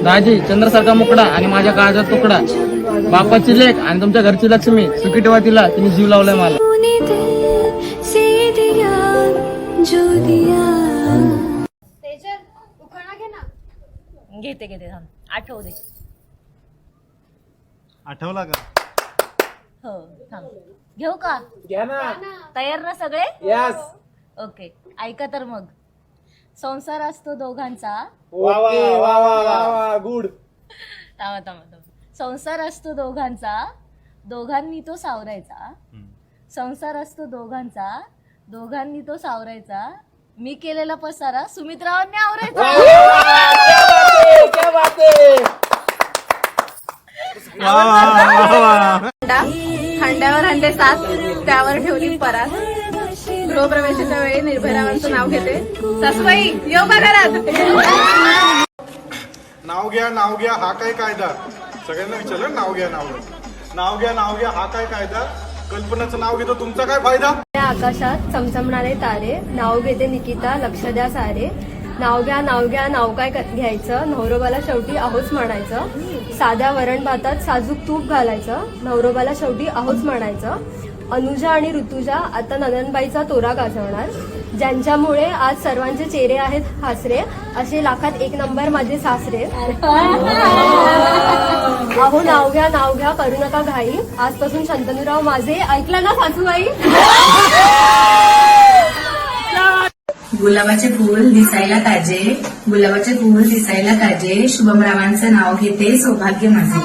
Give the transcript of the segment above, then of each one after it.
दाजी चंद्रासारखा मुकडा आणि माझ्या काळाचा तुकडा, बापाची लेख आणि तुमच्या घरची लक्ष्मी, सुखी ठेवा तिला, तिने जीव लावलाय मला. घेते थांब, आठवू दे. आठवला का? हो थांब, घेऊ का? घ्या ना. तयार ना सगळे? यस. ओके, ऐका तर मग. संसार असतो दोघांचा. वा वा वा वा वा गुड. थांबा. संसार असतो दोघांचा, दोघांनी तो सावरायचा. संसार असतो दोघांचा, दोघांनी तो सावरायचा. मी केलेला पसारा सुमित्रावांनी आवरायचा. खांद्यावर हंडे सात, त्यावर ठेवली परात. गृहप्रवेशाच्या वेळी निर्भयरावांचं नाव घेते. सासूबाई येऊ का घरात? नाव घ्या हा काय कायदा? सगळ्यांना विचारलं नाव घ्या हा काय कायदा? कल्पनाचं नाव घेतो तुमचा काय फायदा? त्या आकाशात चमचमणारे तारे, नाव घेते निकिता, लक्ष द्या सारे. नाव घ्या नाव काय घ्यायचं, नवरोबाला शेवटी आहोच म्हणायचं. साध्या वरण भातात साजूक तूप घालायचं, नवरोबाला शेवटी आहोच म्हणायचं. अनुजा आणि ऋतुजा आता नंदनबाईचा तोरा गाजवणार. ज्यांच्यामुळे आज सर्वांचे चेहरे आहेत हासरे, असे लाखात एक नंबर माझे सासरे. अहो नाव घ्या करू नका घाई, आजपासून शंतनुराव माझे. ऐकलं ना सासूबाई? गुलाबाचे फूल दिसायला ताजे, शुभमरावांचं नाव घेते, सौभाग्य माझे.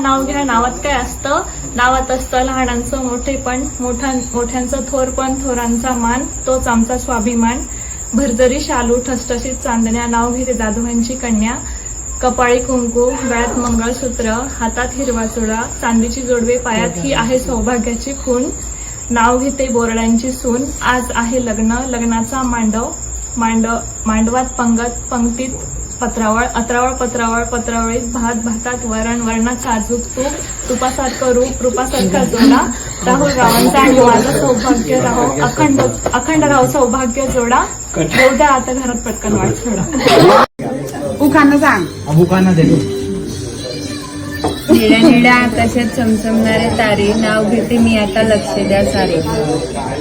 नाव घ्या नावात काय असतं? नावात असतं लहानांचं मोठेपण, मोठ्यांचं थोरपण, थोरांचा मान, तोच आमचा स्वाभिमान. भरजरी शालू, ठसठशीत चांदण्या, नाव घेते दादोबांची कन्या. कपाळी कुंकू, गळ्यात मंगळसूत्र, हातात हिरवा चुडा, चांदीची जोडवे पायात, ही आहे सौभाग्याची खूण. नाव घेते बोरड्यांची सून, आज आहे लग्न, लग्नाचा मांडवात पंक्तीत पत्रावळ, पत्रावळीत भातात वरण, वरणात साजूक तूप, तुपासारखं रूप, रूपासारखा जोडा. राहुल रावांचा आणि माझं सौभाग्य राहो, अखंड राहो सौभाग्य जोडा. येऊ द्या आता घरात पटकन वाट सोडा. अबुकांना देतो. निळ्या आकाशात चमचमणारे तारे, नाव घेते मी आता लक्ष द्या सारे.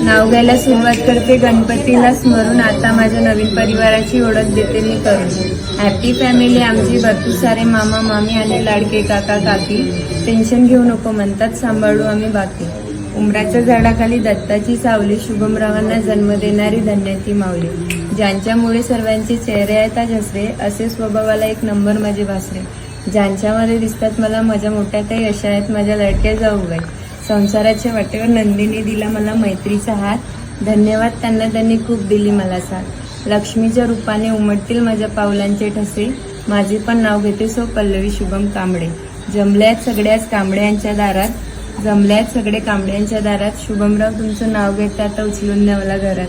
नाव घ्यायला सुरुवात करते गणपतीला स्मरून, आता माझ्या नवीन परिवाराची ओळख देते मी करून. हॅपी फॅमिली आमची, भरपूर सारे मामा मामी आणि लाडके काका काकी. टेन्शन घेऊ नको म्हणतात, सांभाळू आम्ही बाकी. उमराच्या झाडाखाली दत्ताची सावली, शुभमरावांना जन्म देणारी धन्याची माऊली. ज्यांच्यामुळे सर्वांचे चेहरे आहेत आज हसरे, असे स्वभावाला एक नंबर माझे भासरे. ज्यांच्यामध्ये दिसतात मला माझ्या मोठ्या ताई, अशा आहेत माझ्या लडक्या जाऊबाई. संसाराच्या वाटेवर नंदीने दिला मला मैत्रीचा हात, धन्यवाद त्यांना, त्यांनी खूप दिली मला साथ. लक्ष्मीच्या रूपाने उमटतील माझ्या पावलांचे ठसे, माझे पण नाव घेते सो पल्लवी शुभम कांबळे. जमल्यात सगळ्याच कांबड्यांच्या दारात, शुभमराव तुमचं नाव घेते आता उचलून द्या मला घरात.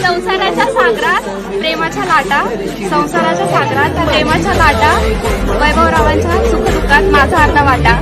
संसाराच्या सागरात प्रेमाच्या लाटा, वैभवरावांच्या सुखदुःखात माझा अर्धा वाटा.